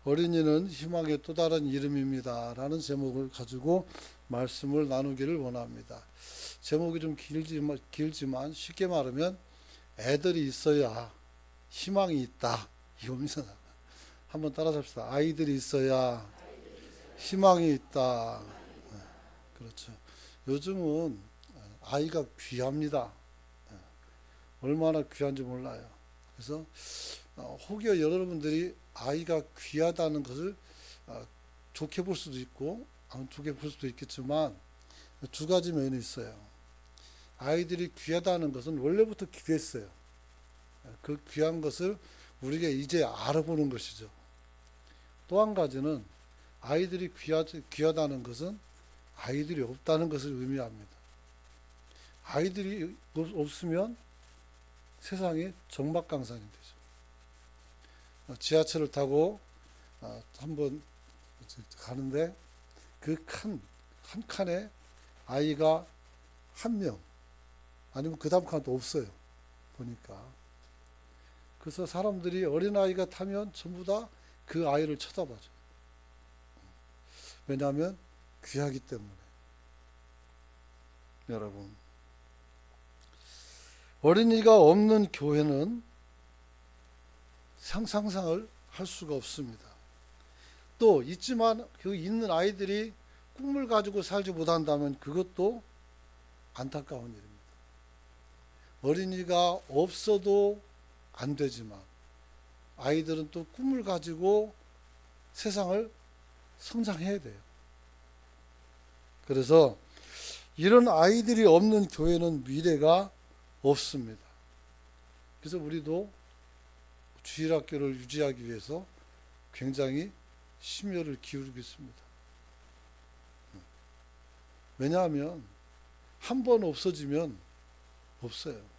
어린이는 희망의 또 다른 이름입니다. 라는 제목을 가지고 말씀을 나누기를 원합니다. 제목이 좀 길지만 쉽게 말하면 애들이 있어야 희망이 있다. 이겁니다. 한번 따라잡시다. 아이들이 있어야 희망이 있다. 그렇죠. 요즘은 아이가 귀합니다. 얼마나 귀한지 몰라요. 그래서 혹여 여러분들이 아이가 귀하다는 것을 좋게 볼 수도 있고 안 좋게 볼 수도 있겠지만 두 가지 면이 있어요. 아이들이 귀하다는 것은 원래부터 귀했어요. 그 귀한 것을 우리가 이제 알아보는 것이죠. 또 한 가지는 아이들이 귀하다는 것은 아이들이 없다는 것을 의미합니다. 아이들이 없으면 세상이 정막강산이 되죠. 지하철을 타고 한번 가는데 그 한 칸에 아이가 한 명 아니면 그 다음 칸도 없어요. 보니까. 그래서 사람들이 어린아이가 타면 전부 다 그 아이를 쳐다봐죠. 왜냐하면 귀하기 때문에. 여러분, 어린이가 없는 교회는 상상을 할 수가 없습니다. 또 있지만 그 있는 아이들이 꿈을 가지고 살지 못한다면 그것도 안타까운 일입니다. 어린이가 없어도 안 되지만 아이들은 또 꿈을 가지고 세상을 성장해야 돼요. 그래서 이런 아이들이 없는 교회는 미래가 없습니다. 그래서 우리도 주일학교를 유지하기 위해서 굉장히 심혈을 기울이고 있습니다. 왜냐하면 한 번 없어지면 없어요.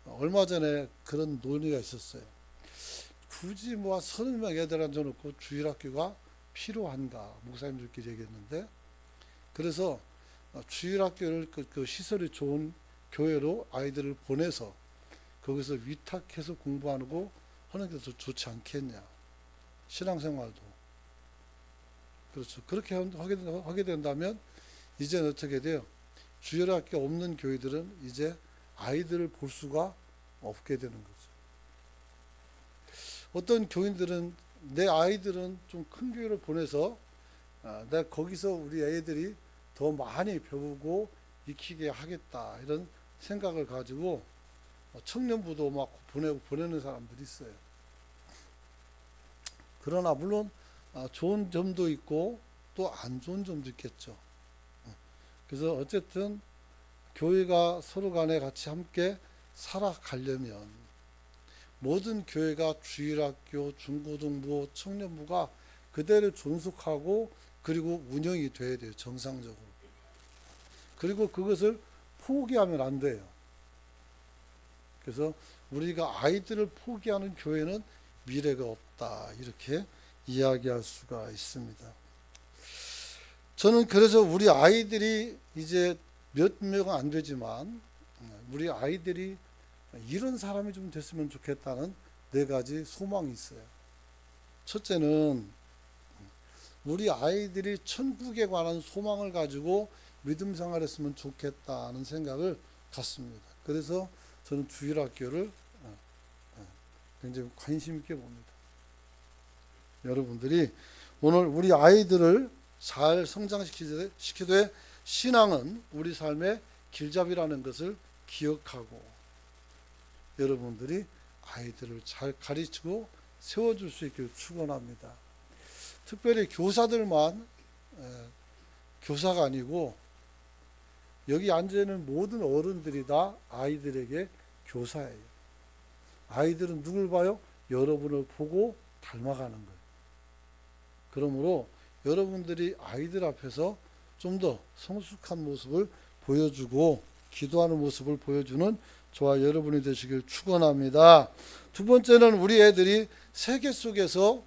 얼마 전에 그런 논의가 있었어요. 굳이 뭐 30명 애들 앉아놓고 주일학교가 필요한가 목사님들끼리 얘기했는데, 그래서 주일학교를 그 시설이 좋은 교회로 아이들을 보내서 거기서 위탁해서 공부하고 하는 게 더 좋지 않겠냐. 신앙생활도. 그렇죠. 그렇게 하게 된다면 이제는 어떻게 돼요? 주일학교 없는 교회들은 이제 아이들을 볼 수가 없게 되는 거죠. 어떤 교인들은 내 아이들은 좀 큰 교회를 보내서 내가 거기서 우리 애들이 더 많이 배우고 익히게 하겠다 이런 생각을 가지고 청년부도 막 보내는 사람들이 있어요. 그러나 물론 좋은 점도 있고 또 안 좋은 점도 있겠죠. 그래서 어쨌든 교회가 서로 간에 같이 함께 살아가려면 모든 교회가 주일학교, 중고등부, 청년부가 그대로 존속하고 그리고 운영이 돼야 돼요. 정상적으로. 그리고 그것을 포기하면 안 돼요. 그래서 우리가 아이들을 포기하는 교회는 미래가 없다. 이렇게 이야기할 수가 있습니다. 저는 그래서 우리 아이들이 이제 몇 명은 안 되지만 우리 아이들이 이런 사람이 좀 됐으면 좋겠다는 4가지 소망이 있어요. 첫째는 우리 아이들이 천국에 관한 소망을 가지고 믿음 생활했으면 좋겠다는 생각을 갖습니다. 그래서 저는 주일학교를 굉장히 관심 있게 봅니다. 여러분들이 오늘 우리 아이들을 잘 성장시키되 신앙은 우리 삶의 길잡이라는 것을 기억하고 여러분들이 아이들을 잘 가르치고 세워줄 수 있기를 축원합니다. 특별히 교사들만 교사가 아니고 여기 앉아있는 모든 어른들이 다 아이들에게 교사예요. 아이들은 누굴 봐요? 여러분을 보고 닮아가는 거예요. 그러므로 여러분들이 아이들 앞에서 좀 더 성숙한 모습을 보여주고 기도하는 모습을 보여주는 저와 여러분이 되시길 축원합니다. 두 번째는 우리 애들이 세계 속에서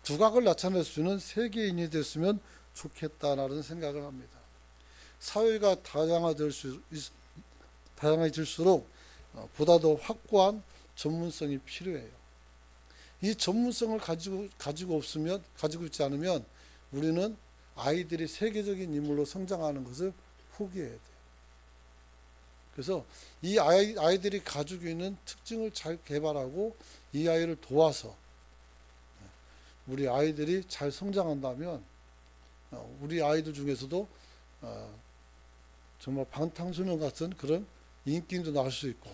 두각을 나타낼 수 있는 세계인이 됐으면 좋겠다라는 생각을 합니다. 사회가 다양해질수록 보다 더 확고한 전문성이 필요해요. 이 전문성을 가지고 있지 않으면 우리는 아이들이 세계적인 인물로 성장하는 것을 포기해야 돼요. 그래서 이 아이들이 가지고 있는 특징을 잘 개발하고 이 아이를 도와서 우리 아이들이 잘 성장한다면 우리 아이들 중에서도 정말 방탄소년 같은 그런 인기도 나올 수 있고,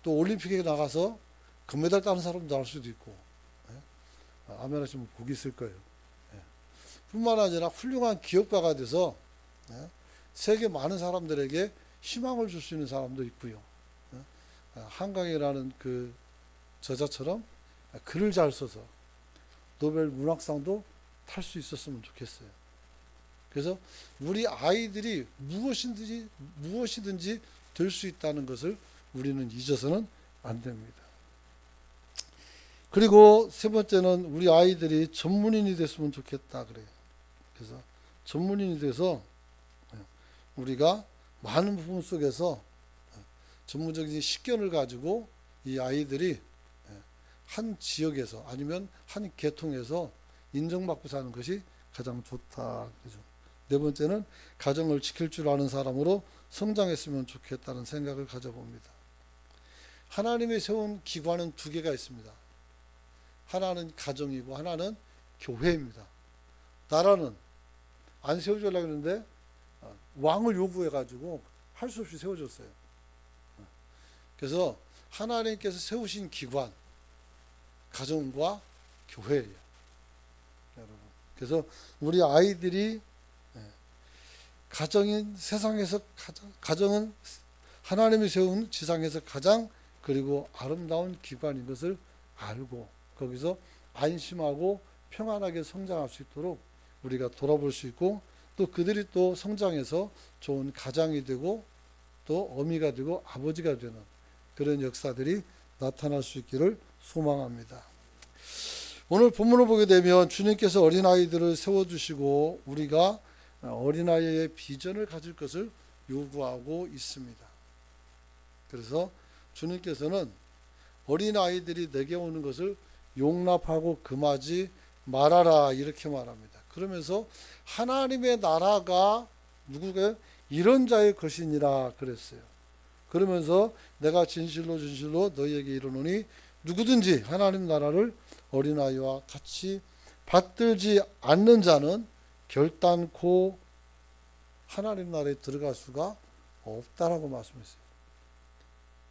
또 올림픽에 나가서 금메달 따는 사람도 나올 수도 있고, 아멘 하시면 복이 있을 거예요. 뿐만 아니라 훌륭한 기업가가 돼서 세계 많은 사람들에게 희망을 줄 수 있는 사람도 있고요. 한강이라는 그 저자처럼 글을 잘 써서 노벨 문학상도 탈 수 있었으면 좋겠어요. 그래서 우리 아이들이 무엇이든지 될 수 있다는 것을 우리는 잊어서는 안 됩니다. 그리고 세 번째는 우리 아이들이 전문인이 됐으면 좋겠다 그래요. 그래서 전문인이 돼서 우리가 많은 부분 속에서 전문적인 식견을 가지고 이 아이들이 한 지역에서 아니면 한 계통에서 인정받고 사는 것이 가장 좋다. 그죠? 네 번째는 가정을 지킬 줄 아는 사람으로 성장했으면 좋겠다는 생각을 가져봅니다. 하나님이 세운 기관은 두 개가 있습니다. 하나는 가정이고 하나는 교회입니다. 나라는 안 세워주려고 했는데 왕을 요구해가지고 할 수 없이 세워줬어요. 그래서 하나님께서 세우신 기관, 가정과 교회예요. 여러분. 그래서 우리 아이들이 가정은 하나님이 세운 지상에서 가장 그리고 아름다운 기관인 것을 알고 거기서 안심하고 평안하게 성장할 수 있도록 우리가 돌아볼 수 있고, 또 그들이 또 성장해서 좋은 가장이 되고 또 어미가 되고 아버지가 되는 그런 역사들이 나타날 수 있기를 소망합니다. 오늘 본문을 보게 되면 주님께서 어린아이들을 세워주시고 우리가 어린아이의 비전을 가질 것을 요구하고 있습니다. 그래서 주님께서는 어린아이들이 내게 오는 것을 용납하고 금하지 말아라 이렇게 말합니다. 그러면서 하나님의 나라가 누구게 이런 자의 것이니라 그랬어요. 그러면서 내가 진실로 너희에게 이르노니 누구든지 하나님 나라를 어린아이와 같이 받들지 않는 자는 결단코 하나님 나라에 들어갈 수가 없다라고 말씀했어요.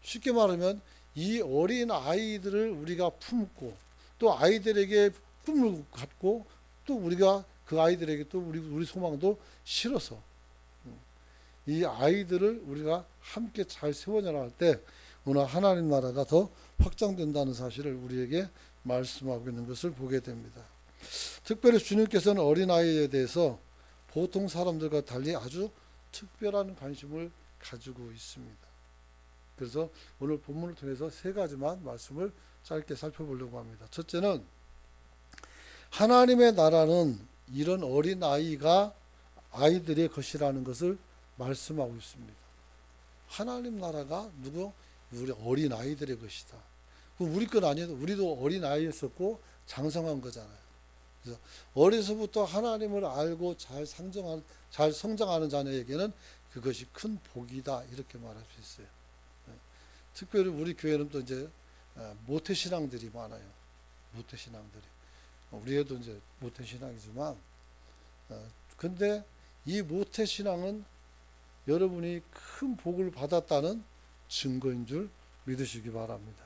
쉽게 말하면 이 어린 아이들을 우리가 품고 또 아이들에게 꿈을 갖고 또 우리가 그 아이들에게 또 우리 소망도 실어서 이 아이들을 우리가 함께 잘 세워나갈 때 오늘 하나님 나라가 더 확장된다는 사실을 우리에게 말씀하고 있는 것을 보게 됩니다. 특별히 주님께서는 어린아이에 대해서 보통 사람들과 달리 아주 특별한 관심을 가지고 있습니다. 그래서 오늘 본문을 통해서 세 가지만 말씀을 짧게 살펴보려고 합니다. 첫째는 하나님의 나라는 이런 어린아이가 아이들의 것이라는 것을 말씀하고 있습니다. 하나님 나라가 우리 어린아이들의 것이다. 우리 건 아니어도 우리도 어린아이였었고 장성한 거잖아요. 그래서 어려서부터 하나님을 알고 잘 성장하는 자녀에게는 그것이 큰 복이다 이렇게 말할 수 있어요. 특별히 우리 교회는 또 이제 모태신앙들이 많아요. 모태신앙들이. 우리에도 이제 모태신앙이지만 근데 이 모태신앙은 여러분이 큰 복을 받았다는 증거인 줄 믿으시기 바랍니다.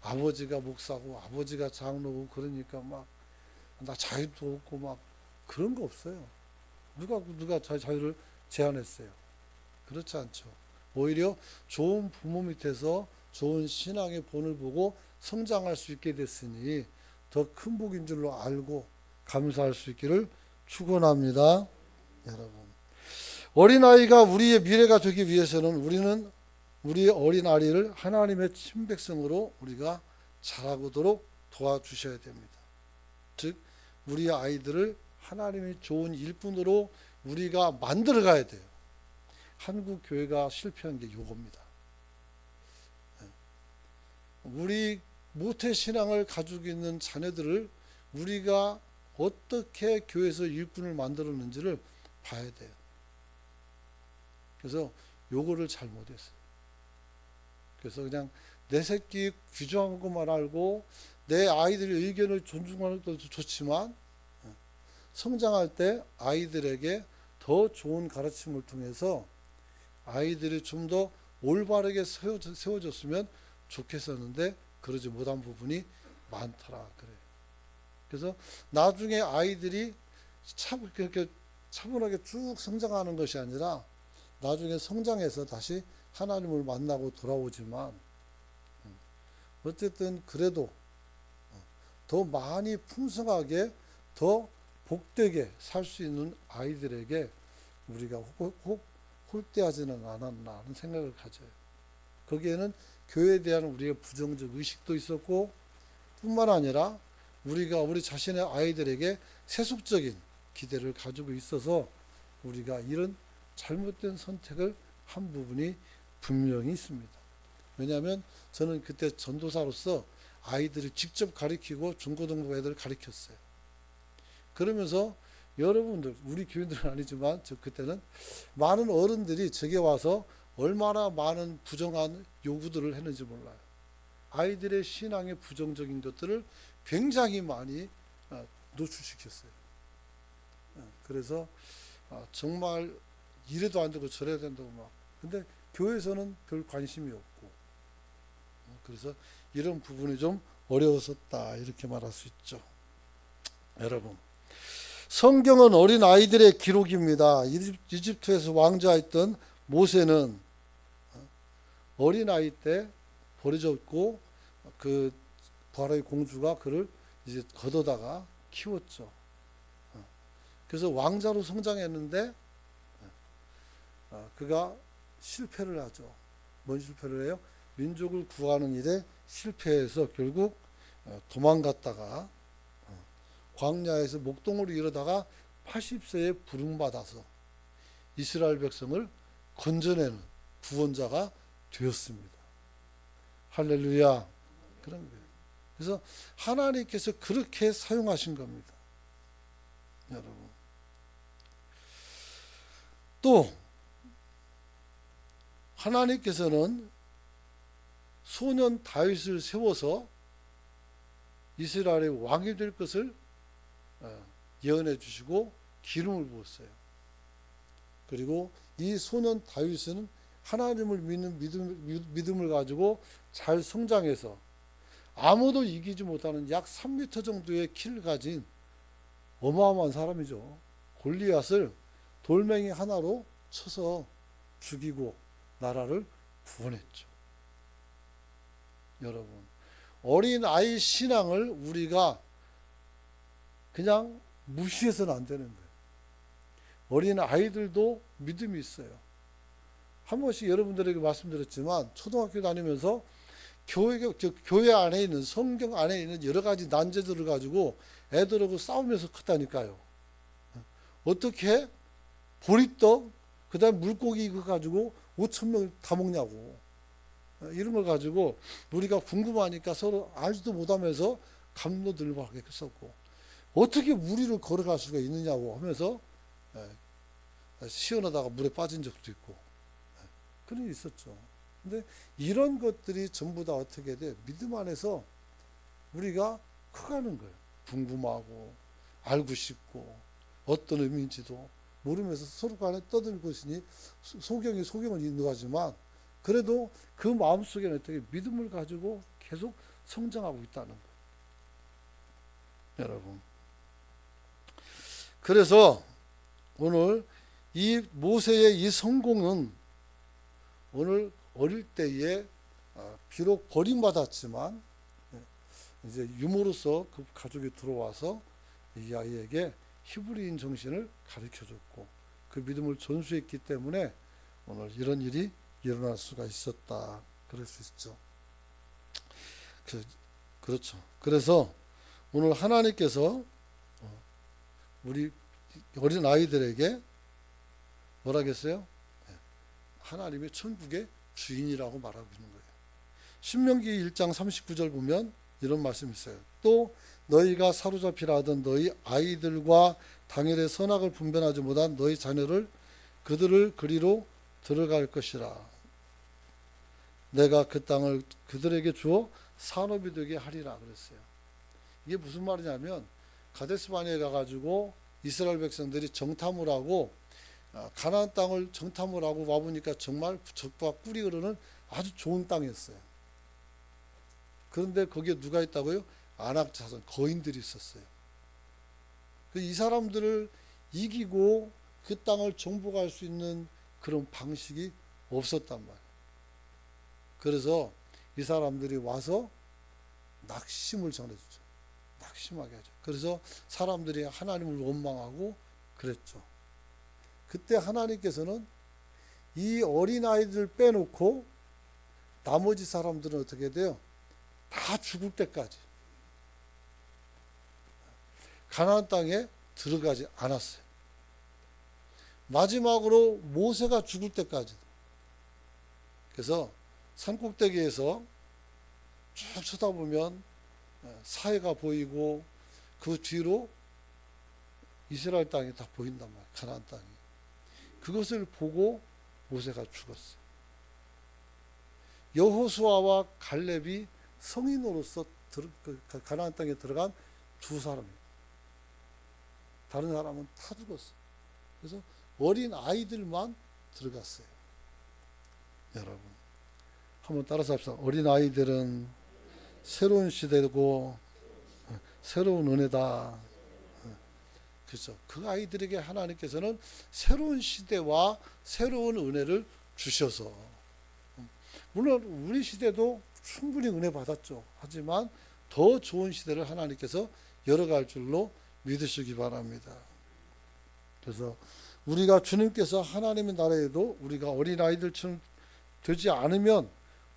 아버지가 목사고 아버지가 장로고 그러니까 막 나 자유도 없고 막 그런 거 없어요. 누가 자유를 제한했어요? 그렇지 않죠. 오히려 좋은 부모 밑에서 좋은 신앙의 본을 보고 성장할 수 있게 됐으니 더 큰 복인 줄로 알고 감사할 수 있기를 축원합니다. 여러분, 어린아이가 우리의 미래가 되기 위해서는 우리는 우리의 어린아이를 하나님의 친백성으로 우리가 자라고도록 도와주셔야 됩니다. 즉 우리 아이들을 하나님의 좋은 일꾼으로 우리가 만들어 가야 돼요. 한국 교회가 실패한 게 요겁니다. 우리 모태 신앙을 가지고 있는 자녀들을 우리가 어떻게 교회에서 일꾼을 만들었는지를 봐야 돼요. 그래서 요거를 잘 못했어요. 그래서 그냥 내 새끼 규정한 것만 알고 내 아이들의 의견을 존중하는 것도 좋지만 성장할 때 아이들에게 더 좋은 가르침을 통해서 아이들이 좀 더 올바르게 세워졌으면 좋겠었는데 그러지 못한 부분이 많더라 그래요. 그래서 나중에 아이들이 그렇게 차분하게 쭉 성장하는 것이 아니라 나중에 성장해서 다시 하나님을 만나고 돌아오지만 어쨌든 그래도 더 많이 풍성하게 더 복되게 살 수 있는 아이들에게 우리가 홀대하지는 않았나 하는 생각을 가져요. 거기에는 교회에 대한 우리의 부정적 의식도 있었고 뿐만 아니라 우리가 우리 자신의 아이들에게 세속적인 기대를 가지고 있어서 우리가 이런 잘못된 선택을 한 부분이 분명히 있습니다. 왜냐하면 저는 그때 전도사로서 아이들을 직접 가르치고 중고등부 애들을 가르쳤어요. 그러면서 여러분들, 우리 교인들은 아니지만 저 그때는 많은 어른들이 제게 와서 얼마나 많은 부정한 요구들을 했는지 몰라요. 아이들의 신앙의 부정적인 것들을 굉장히 많이 노출시켰어요. 그래서 정말 이래도 안 되고 저래야 된다고 막. 근데 교회에서는 별 관심이 없고. 그래서 이런 부분이 좀 어려웠었다 이렇게 말할 수 있죠. 여러분, 성경은 어린 아이들의 기록입니다. 이집트에서 왕자였던 모세는 어린 아이 때 버려졌고 그 바로의 공주가 그를 이제 걷어다가 키웠죠. 그래서 왕자로 성장했는데 그가 실패를 하죠. 뭔 실패를 해요? 민족을 구하는 일에 실패해서 결국 도망갔다가 광야에서 목동으로 이르다가 80세에 부름받아서 이스라엘 백성을 건져내는 구원자가 되었습니다. 할렐루야. 그런 거예요. 그래서 하나님께서 그렇게 사용하신 겁니다. 여러분. 또 하나님께서는 소년 다윗을 세워서 이스라엘의 왕이 될 것을 예언해 주시고 기름을 부었어요. 그리고 이 소년 다윗은 하나님을 믿는 믿음을 가지고 잘 성장해서 아무도 이기지 못하는 약 3m 정도의 키를 가진 어마어마한 사람이죠. 골리앗을 돌멩이 하나로 쳐서 죽이고 나라를 구원했죠. 여러분, 어린 아이 신앙을 우리가 그냥 무시해서는 안 되는 거예요. 어린 아이들도 믿음이 있어요. 한 번씩 여러분들에게 말씀드렸지만 초등학교 다니면서 교회 안에 있는 성경 안에 있는 여러 가지 난제들을 가지고 애들하고 싸우면서 컸다니까요. 어떻게 보리떡 그다음 물고기 이거 가지고 5,000명 다 먹냐고. 이런 걸 가지고 우리가 궁금하니까 서로 알지도 못하면서 감로들고 하겠었고 어떻게 무리를 걸어갈 수가 있느냐고 하면서 시원하다가 물에 빠진 적도 있고 그런 일이 있었죠. 근데 이런 것들이 전부 다 어떻게 돼? 믿음 안에서 우리가 커가는 거예요. 궁금하고 알고 싶고 어떤 의미인지도 모르면서 서로 간에 떠들고 있으니 소경은 있는 거지만 그래도 그 마음속에는 어떻게 믿음을 가지고 계속 성장하고 있다는 거예요. 여러분. 그래서 오늘 이 모세의 이 성공은 오늘 어릴 때에 비록 버림받았지만 이제 유모로서 그 가족이 들어와서 이 아이에게 히브리인 정신을 가르쳐줬고 그 믿음을 전수했기 때문에 오늘 이런 일이 일어날 수가 있었다. 그럴 수 있죠. 그렇죠. 그래서 오늘 하나님께서 우리 어린 아이들에게 뭐라겠어요? 하나님의 천국의 주인이라고 말하고 있는 거예요. 신명기 1장 39절 보면 이런 말씀이 있어요. 또 너희가 사로잡히라 하던 너희 아이들과 당일의 선악을 분별하지 못한 너희 자녀를 그들을 그리로 들어갈 것이라. 내가 그 땅을 그들에게 주어 산업이 되게 하리라 그랬어요. 이게 무슨 말이냐면 가데스바네에 가가지고 이스라엘 백성들이 정탐을 하고 가나안 땅을 정탐을 하고 와보니까 정말 적과 꿀이 흐르는 아주 좋은 땅이었어요. 그런데 거기에 누가 있다고요? 아낙 자손 거인들이 있었어요. 이 사람들을 이기고 그 땅을 정복할 수 있는 그런 방식이 없었단 말이에요. 그래서 이 사람들이 와서 낙심을 전해주죠. 낙심하게 하죠. 그래서 사람들이 하나님을 원망하고 그랬죠. 그때 하나님께서는 이 어린아이들 빼놓고 나머지 사람들은 어떻게 돼요? 다 죽을 때까지 가나안 땅에 들어가지 않았어요. 마지막으로 모세가 죽을 때까지. 그래서 산꼭대기에서 쭉 쳐다보면 사해가 보이고 그 뒤로 이스라엘 땅이 다 보인단 말이에요. 가나안 땅이. 그것을 보고 모세가 죽었어요. 여호수아와 갈렙이 성인으로서 가나안 땅에 들어간 두 사람이에요. 다른 사람은 다 죽었어요. 그래서 어린 아이들만 들어갔어요. 여러분 한번 따라서 합시다. 어린 아이들은 새로운 시대고 새로운 은혜다. 그렇죠. 그 아이들에게 하나님께서는 새로운 시대와 새로운 은혜를 주셔서, 물론 우리 시대도 충분히 은혜 받았죠. 하지만 더 좋은 시대를 하나님께서 열어갈 줄로 믿으시기 바랍니다. 그래서 우리가 주님께서 하나님의 나라에도 우리가 어린아이들처럼 되지 않으면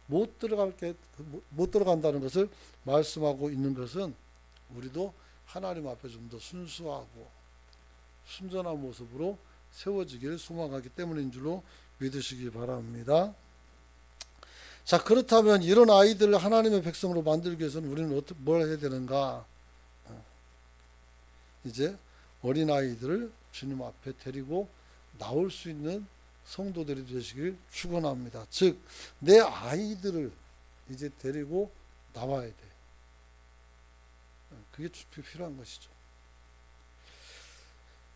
못 들어간다는 것을 말씀하고 있는 것은 우리도 하나님 앞에 좀 더 순수하고 순전한 모습으로 세워지기를 소망하기 때문인 줄로 믿으시기 바랍니다. 자, 그렇다면 이런 아이들을 하나님의 백성으로 만들기 위해서는 우리는 뭘 해야 되는가? 이제 어린아이들을 주님 앞에 데리고 나올 수 있는 성도들이 되시길 축원합니다. 즉, 내 아이들을 이제 데리고 나와야 돼. 그게 필요한 것이죠.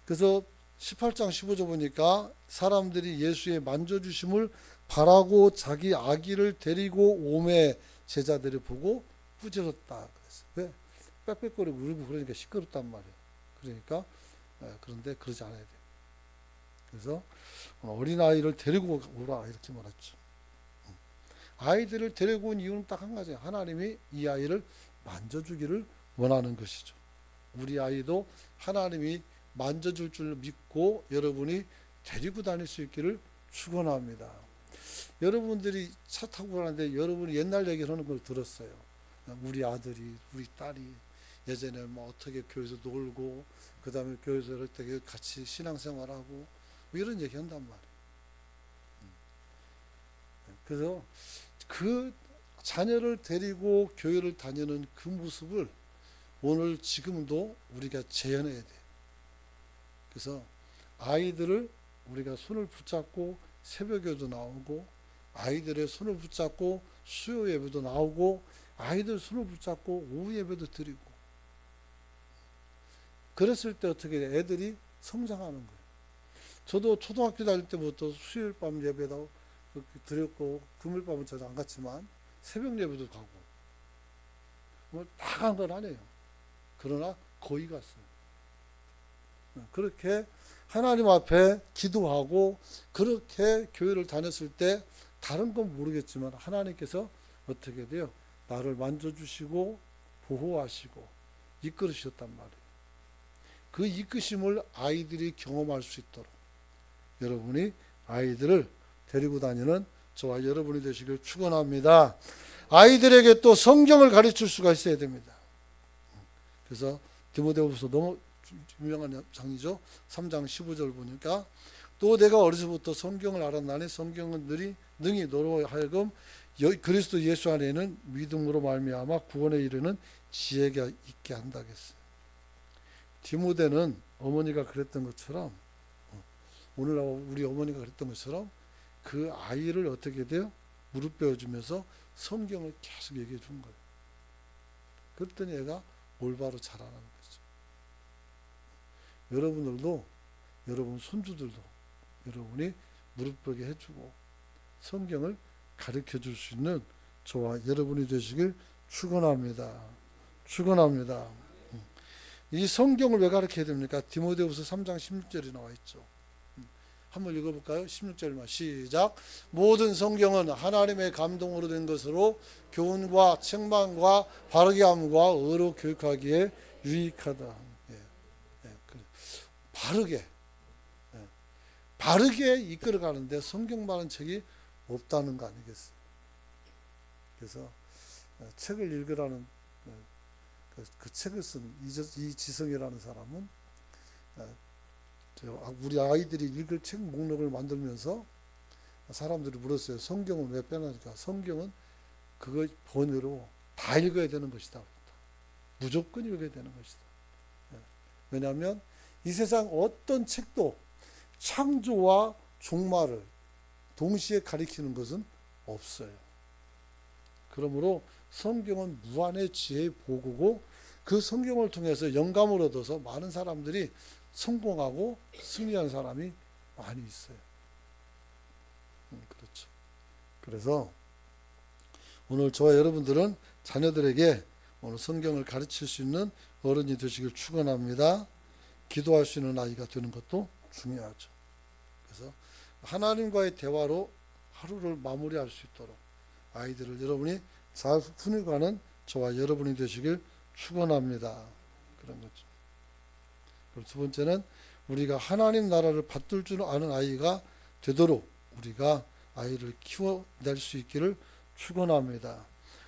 그래서 18장 15절 보니까 사람들이 예수의 만져주심을 바라고 자기 아기를 데리고 오매 제자들이 보고 꾸짖었다 그랬어요. 왜? 빽빽거리고 울고 그러니까 시끄럽단 말이에요. 그러니까 그런데 그러지 않아야 돼요. 그래서 어린아이를 데리고 오라 이렇게 말했죠. 아이들을 데리고 온 이유는 딱 한 가지예요. 하나님이 이 아이를 만져주기를 원하는 것이죠. 우리 아이도 하나님이 만져줄 줄 믿고 여러분이 데리고 다닐 수 있기를 축원합니다. 여러분들이 차 타고 가는데 여러분이 옛날 얘기를 하는 걸 들었어요. 우리 아들이, 우리 딸이 예전에 뭐 어떻게 교회에서 놀고 그 다음에 교회에서 어떻게 같이 신앙생활하고 뭐 이런 얘기 한단 말이에요. 그래서 그 자녀를 데리고 교회를 다니는 그 모습을 오늘 지금도 우리가 재현해야 돼요. 그래서 아이들을 우리가 손을 붙잡고 새벽에도 나오고 아이들의 손을 붙잡고 수요 예배도 나오고 아이들 손을 붙잡고 오후 예배도 드리고 그랬을 때 어떻게 돼? 애들이 성장하는 거예요. 저도 초등학교 다닐 때부터 수요일 밤 예배도 드렸고 금요일 밤은 저도 안 갔지만 새벽 예배도 가고 뭐 다 간 건 아니에요. 그러나 거의 갔어요. 그렇게 하나님 앞에 기도하고 그렇게 교회를 다녔을 때 다른 건 모르겠지만 하나님께서 어떻게 돼요? 나를 만져주시고 보호하시고 이끌으셨단 말이에요. 그 이끄심을 아이들이 경험할 수 있도록 여러분이 아이들을 데리고 다니는 저와 여러분이 되시길 축원합니다. 아이들에게 또 성경을 가르칠 수가 있어야 됩니다. 그래서 디모데후서 너무 유명한 장이죠. 3장 15절 보니까 또 내가 어려서부터 성경을 알았나니 성경은 능히 너로 하여금 그리스도 예수 안에는 믿음으로 말미암아 구원에 이르는 지혜가 있게 한다겠어요. 디모데는 어머니가 그랬던 것처럼, 오늘 우리 어머니가 그랬던 것처럼 그 아이를 어떻게 돼요? 무릎 베어주면서 성경을 계속 얘기해 준 거예요. 그랬더니 애가 올바로 자라는 거죠. 여러분들도, 여러분 손주들도 여러분이 무릎 베게 해주고 성경을 가르쳐 줄 수 있는 저와 여러분이 되시길 축원합니다. 축원합니다. 이 성경을 왜 가르쳐야 됩니까? 디모데후서 3장 16절이 나와 있죠. 한번 읽어볼까요? 16절만 시작. 모든 성경은 하나님의 감동으로 된 것으로 교훈과 책망과 바르게 함과 의로 교육하기에 유익하다. 바르게 이끌어가는데 성경만한 책이 없다는 거 아니겠어요? 그래서 책을 읽으라는 그 책을 쓴 이지성이라는 사람은 우리 아이들이 읽을 책 목록을 만들면서 사람들이 물었어요. 성경은 왜 빼놨을까? 성경은 그거 번외로 다 읽어야 되는 것이다. 무조건 읽어야 되는 것이다. 왜냐하면 이 세상 어떤 책도 창조와 종말을 동시에 가리키는 것은 없어요. 그러므로 성경은 무한의 지혜의 보고고 그 성경을 통해서 영감을 얻어서 많은 사람들이 성공하고 승리한 사람이 많이 있어요. 그렇죠. 그래서 오늘 저와 여러분들은 자녀들에게 오늘 성경을 가르칠 수 있는 어른이 되시길 축원합니다. 기도할 수 있는 아이가 되는 것도 중요하죠. 그래서 하나님과의 대화로 하루를 마무리할 수 있도록 아이들을 여러분이 잘 훈육하는 저와 여러분이 되시길 축원합니다. 그런 거죠. 그리고 두 번째는 우리가 하나님 나라를 받들 줄 아는 아이가 되도록 우리가 아이를 키워낼 수 있기를 축원합니다.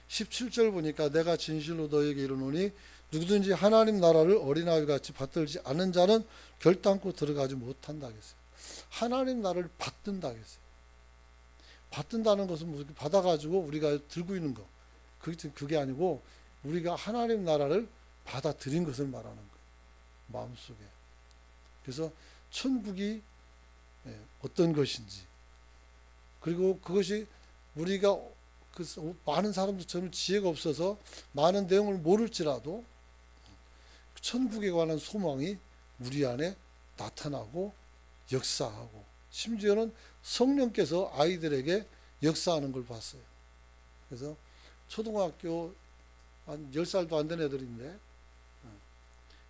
17절 보니까 내가 진실로 너에게 이르노니 누구든지 하나님 나라를 어린아이 같이 받들지 않은 자는 결단코 들어가지 못한다 하겠어요. 하나님 나라를 받든다 하겠어요. 받든다는 것은 무슨 받아가지고 우리가 들고 있는 거 그게 아니고 우리가 하나님 나라를 받아들인 것을 말하는 거예요. 마음속에. 그래서 천국이 어떤 것인지 그리고 그것이 우리가 많은 사람들처럼 지혜가 없어서 많은 내용을 모를지라도 천국에 관한 소망이 우리 안에 나타나고 역사하고 심지어는 성령께서 아이들에게 역사하는 걸 봤어요. 그래서 초등학교 한 10살도 안 된 애들인데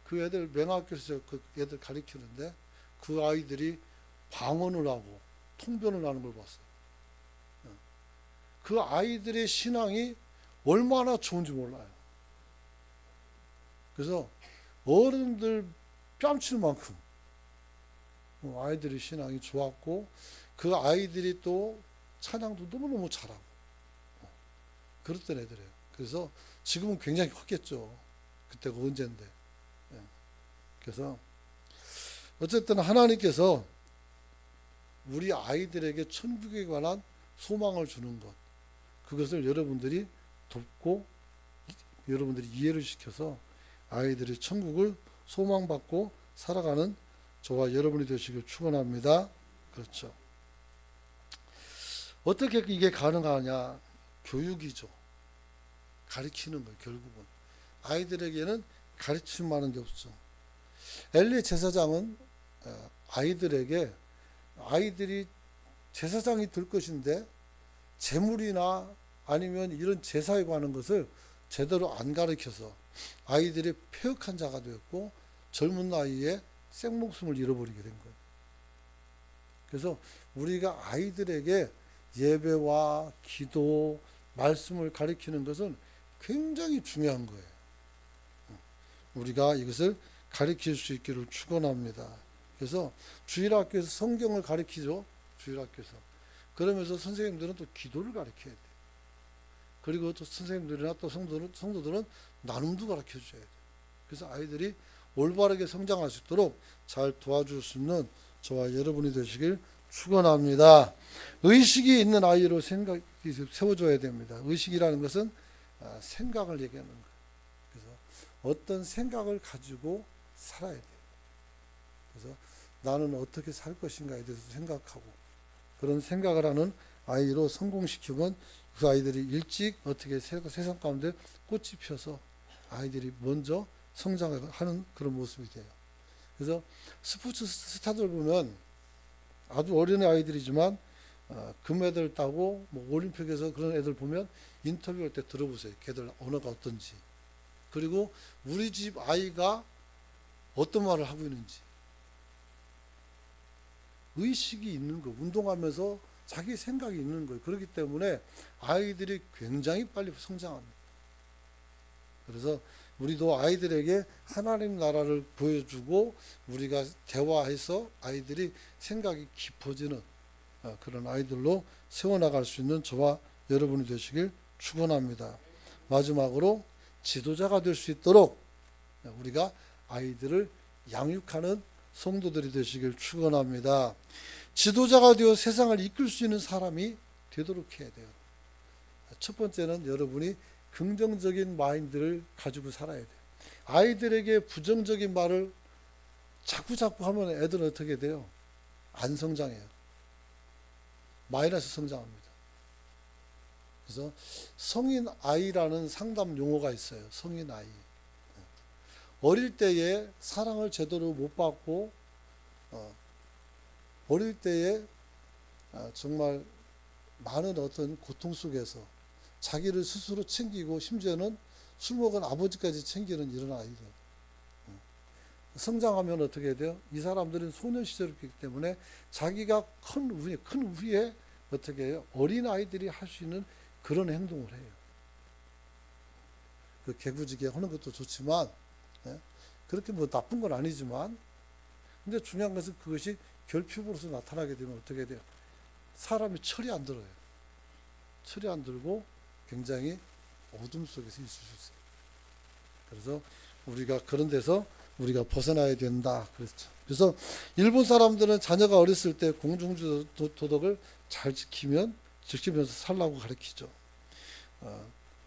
그 애들 맹학교에서 그 애들 가르치는데 그 아이들이 방언을 하고 통변을 하는 걸 봤어요. 그 아이들의 신앙이 얼마나 좋은지 몰라요. 그래서 어른들 뺨칠 만큼 아이들의 신앙이 좋았고 그 아이들이 또 찬양도 너무너무 잘하고 그랬던 애들이에요. 그래서 지금은 굉장히 컸겠죠. 그때가 언젠데. 그래서 어쨌든 하나님께서 우리 아이들에게 천국에 관한 소망을 주는 것 그것을 여러분들이 돕고 여러분들이 이해를 시켜서 아이들이 천국을 소망받고 살아가는 저와 여러분이 되시길 축원합니다. 그렇죠. 어떻게 이게 가능하냐? 교육이죠. 가르치는 거예요. 결국은 아이들에게는 가르침 많은 게 없죠. 엘리 제사장은 아이들에게 아이들이 제사장이 될 것인데 제물이나 아니면 이런 제사에 관한 것을 제대로 안 가르쳐서 아이들이 폐역한 자가 되었고 젊은 나이에 생목숨을 잃어버리게 된 거예요. 그래서 우리가 아이들에게 예배와 기도, 말씀을 가르치는 것은 굉장히 중요한 거예요. 우리가 이것을 가르칠 수 있기를 축원합니다. 그래서 주일학교에서 성경을 가르치죠. 주일학교에서. 그러면서 선생님들은 또 기도를 가르쳐야 돼요. 그리고 또 선생님들이나 또 성도들은 나눔도 가르쳐 줘야 돼요. 그래서 아이들이 올바르게 성장할 수 있도록 잘 도와줄 수 있는 저와 여러분이 되시길 축원합니다. 의식이 있는 아이로 세워줘야 됩니다. 의식이라는 것은 생각을 얘기하는 거예요. 그래서 어떤 생각을 가지고 살아야 돼요. 그래서 나는 어떻게 살 것인가에 대해서 생각하고 그런 생각을 하는 아이로 성공시키면 그 아이들이 일찍 어떻게 세상 가운데 꽃이 피어서 아이들이 먼저 성장하는 그런 모습이 돼요. 그래서 스포츠 스타들 보면 아주 어린 아이들이지만 금메달 따고 뭐 올림픽에서 그런 애들 보면 인터뷰할 때 들어보세요. 걔들 언어가 어떤지. 그리고 우리 집 아이가 어떤 말을 하고 있는지. 의식이 있는 거, 운동하면서 자기 생각이 있는 거예요. 그렇기 때문에 아이들이 굉장히 빨리 성장합니다. 그래서 우리도 아이들에게 하나님 나라를 보여주고 우리가 대화해서 아이들이 생각이 깊어지는 그런 아이들로 세워나갈 수 있는 저와 여러분이 되시길 축원합니다. 마지막으로 지도자가 될 수 있도록 우리가 아이들을 양육하는 성도들이 되시길 축원합니다. 지도자가 되어 세상을 이끌 수 있는 사람이 되도록 해야 돼요. 첫 번째는 여러분이 긍정적인 마인드를 가지고 살아야 돼요. 아이들에게 부정적인 말을 자꾸 하면 애들은 어떻게 돼요? 안 성장해요. 마이너스 성장합니다. 그래서 성인 아이라는 상담 용어가 있어요. 성인 아이. 어릴 때에 사랑을 제대로 못 받고 어릴 때에 정말 많은 어떤 고통 속에서 자기를 스스로 챙기고 심지어는 술 먹은 아버지까지 챙기는 이런 아이들. 성장하면 어떻게 돼요? 이 사람들은 소년 시절이기 때문에 자기가 큰 후에 어떻게 해요? 어린 아이들이 할 수 있는 그런 행동을 해요. 그 개구지게 하는 것도 좋지만 그렇게 뭐 나쁜 건 아니지만 근데 중요한 것은 그것이 결핍으로서 나타나게 되면 어떻게 돼요? 사람이 철이 안 들어요. 철이 안 들고 굉장히 어둠 속에서 있을 수 있어요. 그래서 우리가 그런 데서 우리가 벗어나야 된다. 그렇죠. 그래서 일본 사람들은 자녀가 어렸을 때 공중주 도덕을 잘 지키면서 살라고 가르치죠.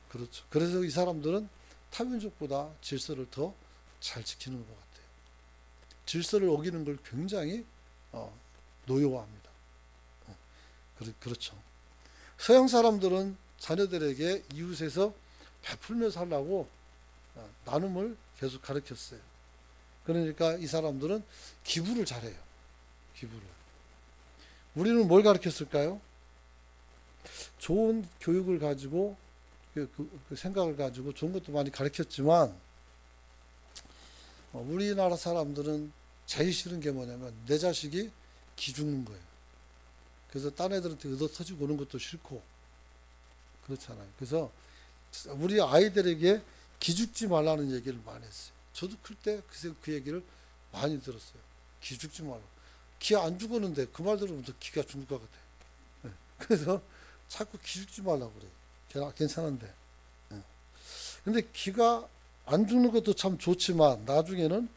그렇죠. 그래서 이 사람들은 타민족보다 질서를 더 잘 지키는 것 같아요. 질서를 어기는 걸 굉장히 노여워합니다. 그렇죠. 서양 사람들은 자녀들에게 이웃에서 베풀며 살라고 나눔을 계속 가르쳤어요. 그러니까 이 사람들은 기부를 잘해요. 기부를. 우리는 뭘 가르쳤을까요? 좋은 교육을 가지고 그 생각을 가지고 좋은 것도 많이 가르쳤지만 우리나라 사람들은 제일 싫은 게 뭐냐면 내 자식이 기죽는 거예요. 그래서 딴 애들한테 얻어 터지고 오는 것도 싫고 그렇잖아요. 그래서 우리 아이들에게 기죽지 말라는 얘기를 많이 했어요. 저도 클 때 그 얘기를 많이 들었어요. 기죽지 말라. 기 안 죽었는데 그 말 들으면 더 기가 죽을 것 같아요. 네. 그래서 자꾸 기죽지 말라고 그래요. 괜찮은데. 네. 근데 기가 안 죽는 것도 참 좋지만 나중에는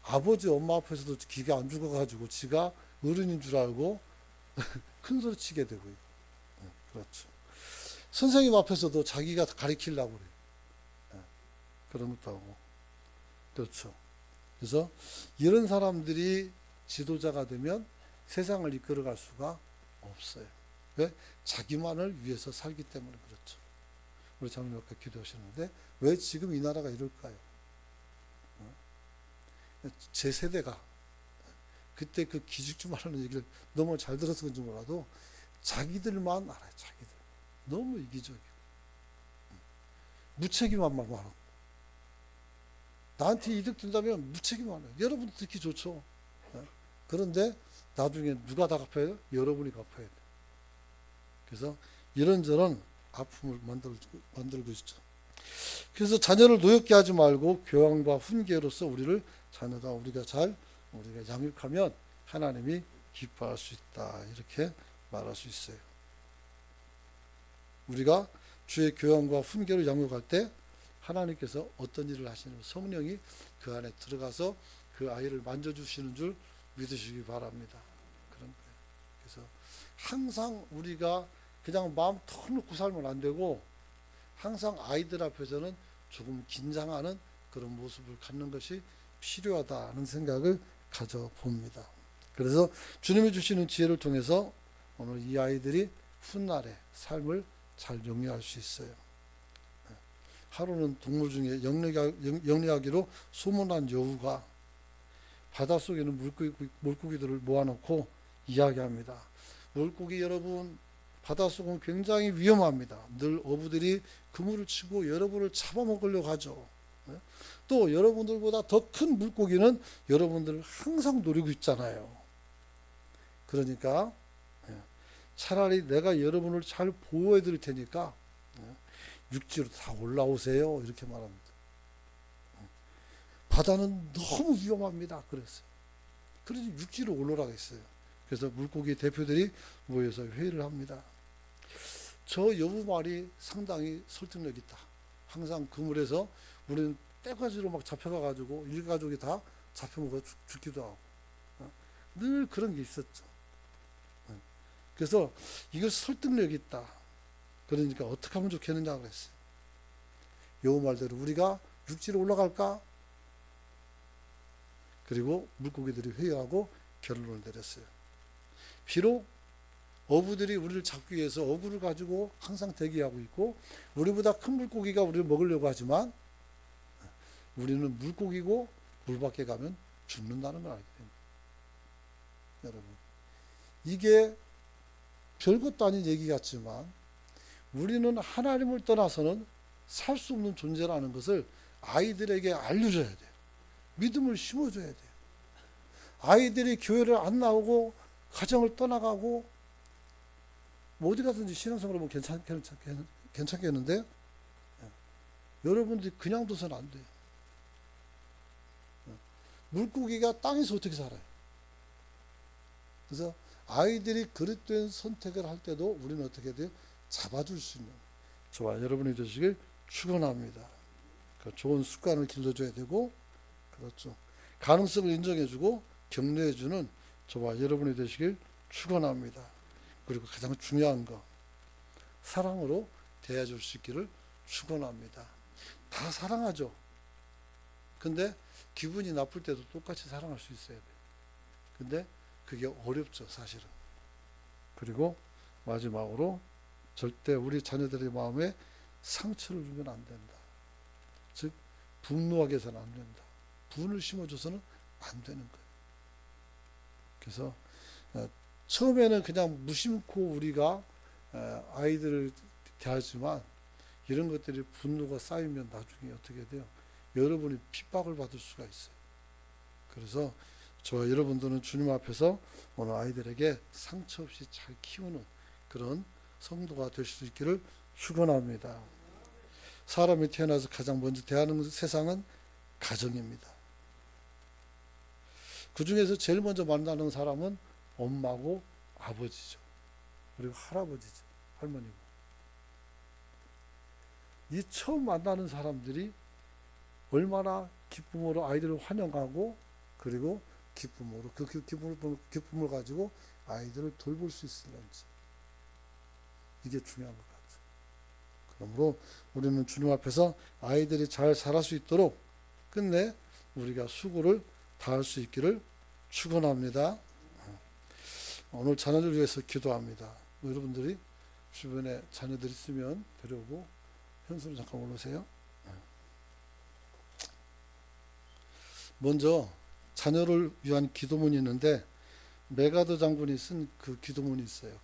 아버지 엄마 앞에서도 기가 안 죽어가지고 지가 어른인 줄 알고 큰 소리 치게 되고요. 네. 그렇죠. 선생님 앞에서도 자기가 가르치려고 그래요. 네. 그런 것도 하고. 그렇죠. 그래서 이런 사람들이 지도자가 되면 세상을 이끌어갈 수가 없어요. 왜? 자기만을 위해서 살기 때문에 그렇죠. 우리 장로님 아까 기도하셨는데 왜 지금 이 나라가 이럴까요? 제 세대가 그때 그 기죽지 말라는 얘기를 너무 잘 들어서 그런지 몰라도 자기들만 알아요. 자기들. 너무 이기적이고 무책임한 말만 하고 나한테 이득 된다면 무책임하네요. 여러분도 듣기 좋죠. 그런데 나중에 누가 다 갚아요? 여러분이 갚아야 돼요. 그래서 이런저런 아픔을 만들고 있죠. 그래서 자녀를 노엽게 하지 말고 교양과 훈계로서 우리가 양육하면 하나님이 기뻐할 수 있다. 이렇게 말할 수 있어요. 우리가 주의 교양과 훈계를 양육할 때 하나님께서 어떤 일을 하시는 성령이 그 안에 들어가서 그 아이를 만져주시는 줄 믿으시기 바랍니다. 그런 거예요. 그래서 항상 우리가 그냥 마음 턱 놓고 살면 안 되고 항상 아이들 앞에서는 조금 긴장하는 그런 모습을 갖는 것이 필요하다는 생각을 가져봅니다. 그래서 주님이 주시는 지혜를 통해서 오늘 이 아이들이 훗날의 삶을 잘 영위할 수 있어요. 하루는 동물 중에 영리하기로 소문난 여우가 바닷속에 있는 물고기들을 모아놓고 이야기합니다. 물고기 여러분, 바닷속은 굉장히 위험합니다. 늘 어부들이 그물을 치고 여러분을 잡아먹으려고 하죠. 또 여러분들보다 더 큰 물고기는 여러분들을 항상 노리고 있잖아요. 그러니까 차라리 내가 여러분을 잘 보호해 드릴 테니까 육지로 다 올라오세요. 이렇게 말합니다. 바다는 너무 위험합니다. 그랬어요. 그래서 육지로 올라오라고 했어요. 그래서 물고기 대표들이 모여서 회의를 합니다. 저 여부 말이 상당히 설득력 있다. 항상 그물에서 우리는 떼가지로 막 잡혀가가지고 일가족이 다 잡혀먹어 죽기도 하고 늘 그런 게 있었죠. 그래서 이거 설득력 있다. 그러니까 어떻게 하면 좋겠느냐 그랬어요. 여우 말대로 우리가 육지로 올라갈까? 그리고 물고기들이 회의하고 결론을 내렸어요. 비록 어부들이 우리를 잡기 위해서 어구를 가지고 항상 대기하고 있고 우리보다 큰 물고기가 우리를 먹으려고 하지만 우리는 물고기고 물 밖에 가면 죽는다는 걸 알게 됩니다. 여러분, 이게 별것도 아닌 얘기 같지만 우리는 하나님을 떠나서는 살 수 없는 존재라는 것을 아이들에게 알려줘야 돼요. 믿음을 심어줘야 돼요. 아이들이 교회를 안 나오고 가정을 떠나가고 뭐 어디 가든지 신앙생활을 하면 괜찮겠는데 여러분들이 그냥 둬서는 안 돼요. 물고기가 땅에서 어떻게 살아요? 그래서 아이들이 그릇된 선택을 할 때도 우리는 어떻게 돼요? 잡아줄 수 있는 저와 여러분이 되시길 축원합니다. 좋은 습관을 길러줘야 되고 그렇죠. 가능성을 인정해주고 격려해주는 저와 여러분이 되시길 축원합니다. 그리고 가장 중요한 거 사랑으로 대해줄 수 있기를 축원합니다. 다 사랑하죠. 근데 기분이 나쁠 때도 똑같이 사랑할 수 있어야 돼요. 근데 그게 어렵죠, 사실은. 그리고 마지막으로 절대 우리 자녀들의 마음에 상처를 주면 안 된다. 즉 분노하게 해서는 안 된다. 분을 심어줘서는 안 되는 거예요. 그래서 처음에는 그냥 무심코 우리가 아이들을 대하지만 이런 것들이 분노가 쌓이면 나중에 어떻게 돼요? 여러분이 핍박을 받을 수가 있어요. 그래서 저와 여러분들은 주님 앞에서 오늘 아이들에게 상처 없이 잘 키우는 그런 성도가 될 수 있기를 축원합니다. 사람이 태어나서 가장 먼저 대하는 세상은 가정입니다. 그 중에서 제일 먼저 만나는 사람은 엄마고 아버지죠. 그리고 할아버지죠. 할머니고. 이 처음 만나는 사람들이 얼마나 기쁨으로 아이들을 환영하고 그리고 기쁨으로 그 기쁨을 가지고 아이들을 돌볼 수 있을런지 이게 중요한 것 같아요. 그러므로 우리는 주님 앞에서 아이들이 잘 자랄 수 있도록 끝내 우리가 수고를 다할 수 있기를 축원합니다. 오늘 자녀들 위해서 기도합니다. 여러분들이 주변에 자녀들 있으면 데려오고 현수로 잠깐 올라오세요. 먼저 자녀를 위한 기도문이 있는데 메가더 장군이 쓴 그 기도문이 있어요.